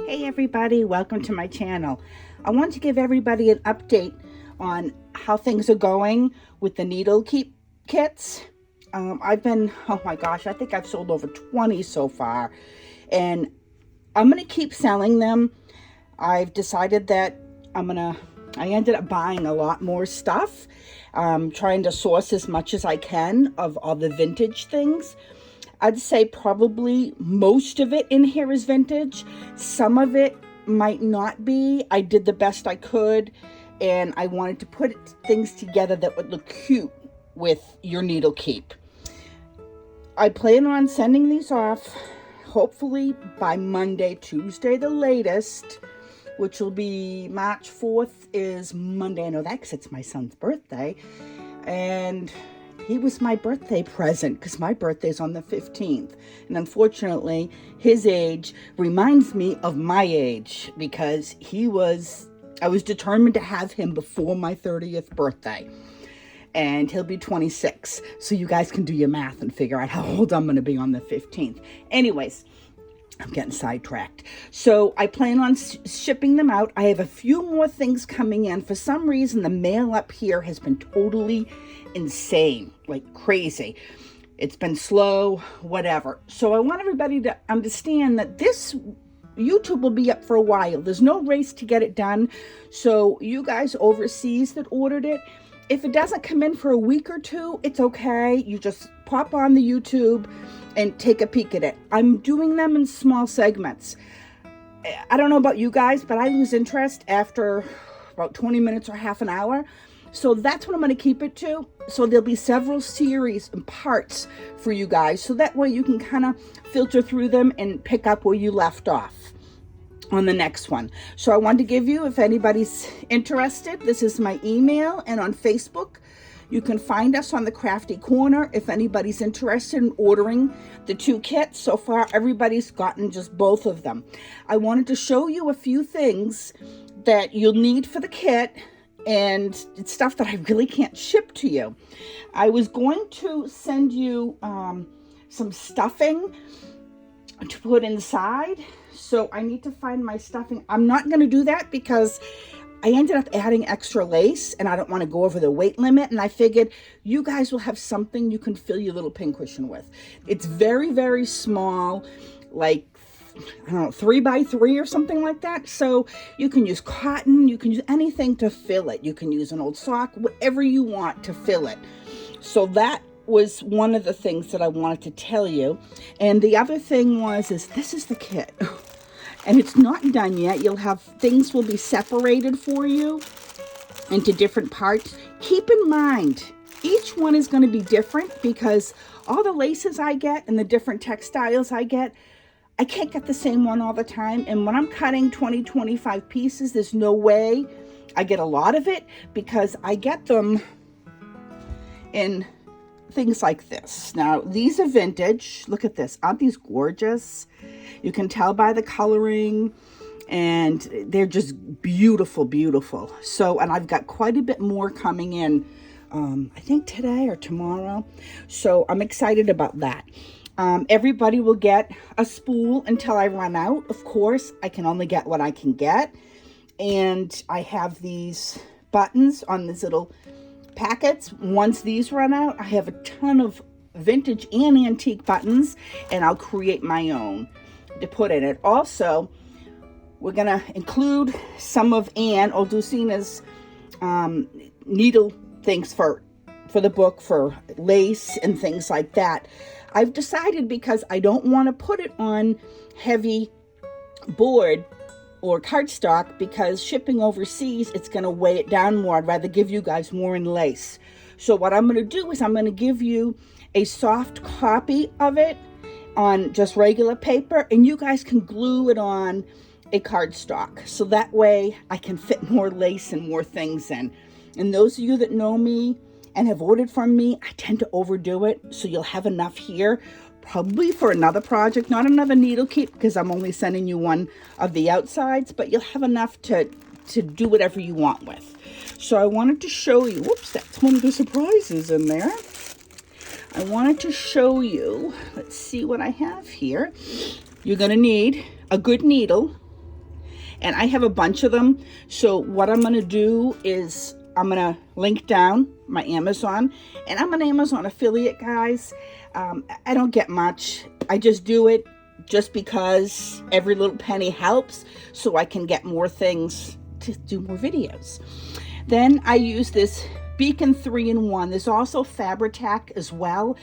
Hey everybody, welcome to my channel. I want to give everybody an update on how things are going with the needle keep kits. Oh my gosh, I think I've sold over 20 so far, and I'm going to keep selling them. I've decided that I ended up buying a lot more stuff, trying to source as much as I can of all the vintage things. I'd say probably most of it in here is vintage. Some of it might not be. I did the best I could, and I wanted to put things together that would look cute with your needle keep. I plan on sending these off hopefully by Monday, Tuesday the latest, which will be March 4th is Monday. I know that because it's my son's birthday, and he was my birthday present because my birthday's on the 15th. And unfortunately, his age reminds me of my age because I was determined to have him before my 30th birthday. And he'll be 26. So you guys can do your math and figure out how old I'm going to be on the 15th. Anyways, I'm getting sidetracked. So I plan on shipping them out. I have a few more things coming in. For some reason, the mail up here has been totally insane, like crazy. It's been slow, whatever. So I want everybody to understand that this YouTube will be up for a while. There's no race to get it done. So you guys overseas that ordered it, if it doesn't come in for a week or two, it's okay. You just pop on the YouTube and take a peek at it. I'm doing them in small segments. I don't know about you guys, but I lose interest after about 20 minutes or half an hour. So that's what I'm going to keep it to. So there'll be several series and parts for you guys. So that way you can kind of filter through them and pick up where you left off on the next one. So I wanted to give you, if anybody's interested, this is my email, and on Facebook you can find us on the Crafty Corner if anybody's interested in ordering the two kits. So far everybody's gotten just both of them. I wanted to show you a few things that you'll need for the kit, and it's stuff that I really can't ship to you. I was going to send you some stuffing to put inside, so I need to find my stuffing. I'm not going to do that because I ended up adding extra lace, and I don't want to go over the weight limit, and I figured you guys will have something you can fill your little pincushion with. It's very, very small, like, I don't know, 3 by 3 or something like that. So you can use cotton, you can use anything to fill it. You can use an old sock, whatever you want to fill it. So that was one of the things that I wanted to tell you. And the other thing is this is the kit. And it's not done yet. Things will be separated for you into different parts. Keep in mind, each one is going to be different because all the laces I get and the different textiles I get, I can't get the same one all the time. And when I'm cutting 20, 25 pieces, there's no way I get a lot of it because I get them in things like this. Now, these are vintage. Look at this. Aren't these gorgeous? You can tell by the coloring, and they're just beautiful, beautiful. So, and I've got quite a bit more coming in, I think today or tomorrow. So I'm excited about that. Everybody will get a spool until I run out. Of course, I can only get what I can get. And I have these buttons on these little packets. Once these run out, I have a ton of vintage and antique buttons, and I'll create my own to put in it. Also, we're going to include some of Anne Oldusina's needle things for the book, for lace and things like that. I've decided, because I don't want to put it on heavy board or cardstock, because shipping overseas, it's going to weigh it down more. I'd rather give you guys more in lace. So what I'm going to do is I'm going to give you a soft copy of it on just regular paper, and you guys can glue it on a cardstock. So that way I can fit more lace and more things in. And those of you that know me and have ordered from me, I tend to overdo it. So you'll have enough here probably for another project, not another needle keep, because I'm only sending you one of the outsides, but you'll have enough to do whatever you want with. So I wanted to show you, whoops, that's one of the surprises in there. I wanted to show you, let's see what I have here. You're going to need a good needle, And I have a bunch of them. So what I'm going to do is I'm going to link down my Amazon. And I'm an Amazon affiliate, guys. I don't get much. I just do it just because every little penny helps, so I can get more things to do more videos. Then I use this Beacon 3-in-1. There's also Fabri-Tac as well.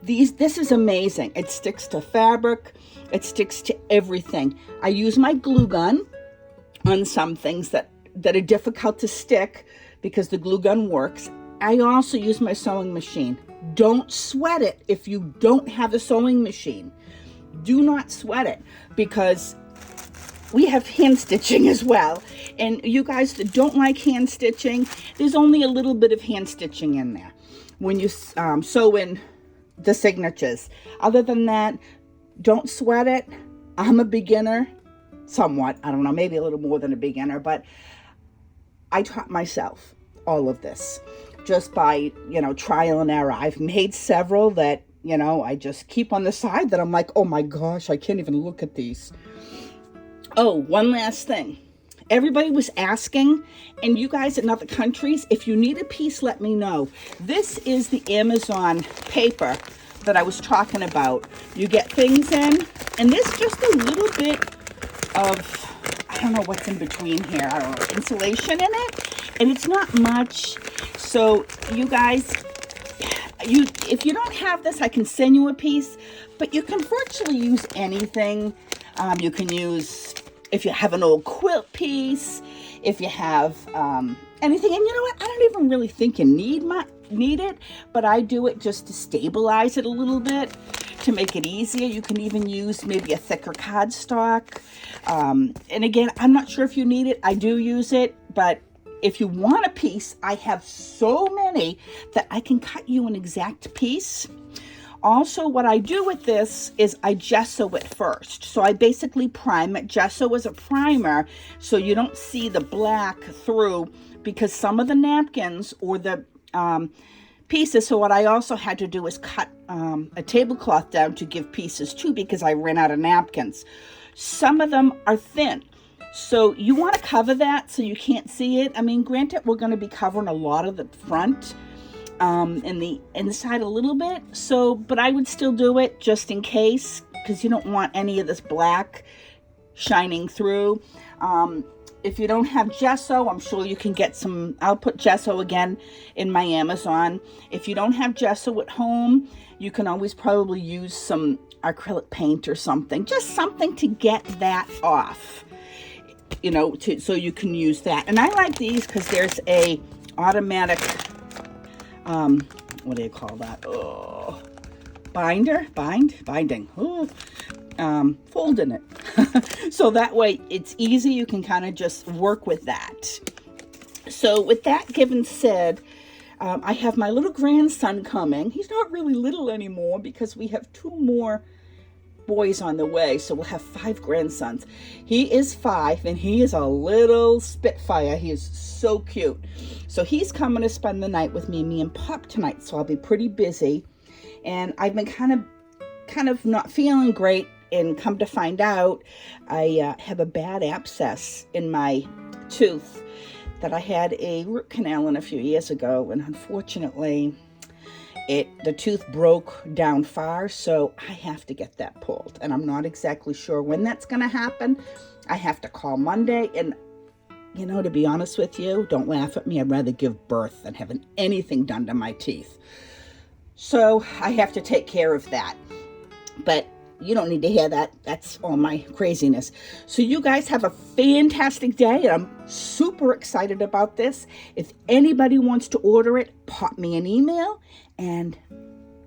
This is amazing. It sticks to fabric. It sticks to everything. I use my glue gun on some things that are difficult to stick because the glue gun works. I also use my sewing machine. Don't sweat it if you don't have a sewing machine. Do not sweat it, because we have hand stitching as well. And you guys that don't like hand stitching, there's only a little bit of hand stitching in there when you sew in the signatures. Other than that, don't sweat it. I'm a beginner, somewhat. I don't know, maybe a little more than a beginner, but I taught myself all of this just by, trial and error. I've made several that, I just keep on the side that I'm like, oh my gosh, I can't even look at these. Oh, one last thing. Everybody was asking, and you guys in other countries, if you need a piece, let me know. This is the Amazon paper that I was talking about. You get things in, and there's just a little bit of, I don't know what's in between here. I don't know, insulation in it, and it's not much. So you guys, if you don't have this, I can send you a piece, but you can virtually use anything. You can use, if you have an old quilt piece, if you have anything. And you know what? I don't even really think you need it, but I do it just to stabilize it a little bit, to make it easier. You can even use maybe a thicker cardstock. And again, I'm not sure if you need it. I do use it, but if you want a piece, I have so many that I can cut you an exact piece. Also, what I do with this is I gesso it first. So I basically prime it. Gesso is a primer, so you don't see the black through, because some of the napkins or the pieces, so what I also had to do is cut a tablecloth down to give pieces too, because I ran out of napkins. Some of them are thin. So you want to cover that so you can't see it. I mean, granted, we're going to be covering a lot of the front and the inside a little bit. So, but I would still do it just in case, because you don't want any of this black shining through. If you don't have gesso, I'm sure you can get some. I'll put gesso again in my Amazon. If you don't have gesso at home, you can always probably use some acrylic paint or something. Just something to get that off. So you can use that. And I like these because there's a automatic, what do you call that? Oh, binding. Oh, folding it. So that way it's easy. You can kind of just work with that. So with that given said, I have my little grandson coming. He's not really little anymore because we have 2 more boys on the way, so we'll have 5 grandsons. He is 5 and he is a little spitfire. He is so cute. So he's coming to spend the night with me and Pop tonight, so I'll be pretty busy. And I've been kind of not feeling great, and come to find out, I have a bad abscess in my tooth that I had a root canal in a few years ago, and unfortunately the tooth broke down far, so I have to get that pulled. And I'm not exactly sure when that's going to happen. I have to call Monday. And, to be honest with you, don't laugh at me. I'd rather give birth than having anything done to my teeth. So I have to take care of that. But you don't need to hear that. That's all my craziness. So you guys have a fantastic day, and I'm super excited about this. If anybody wants to order it, pop me an email, and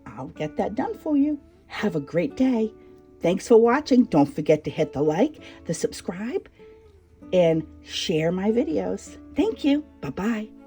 I'll get that done for you. Have a great day. Thanks for watching. Don't forget to hit the like, the subscribe, and share my videos. Thank you. Bye-bye.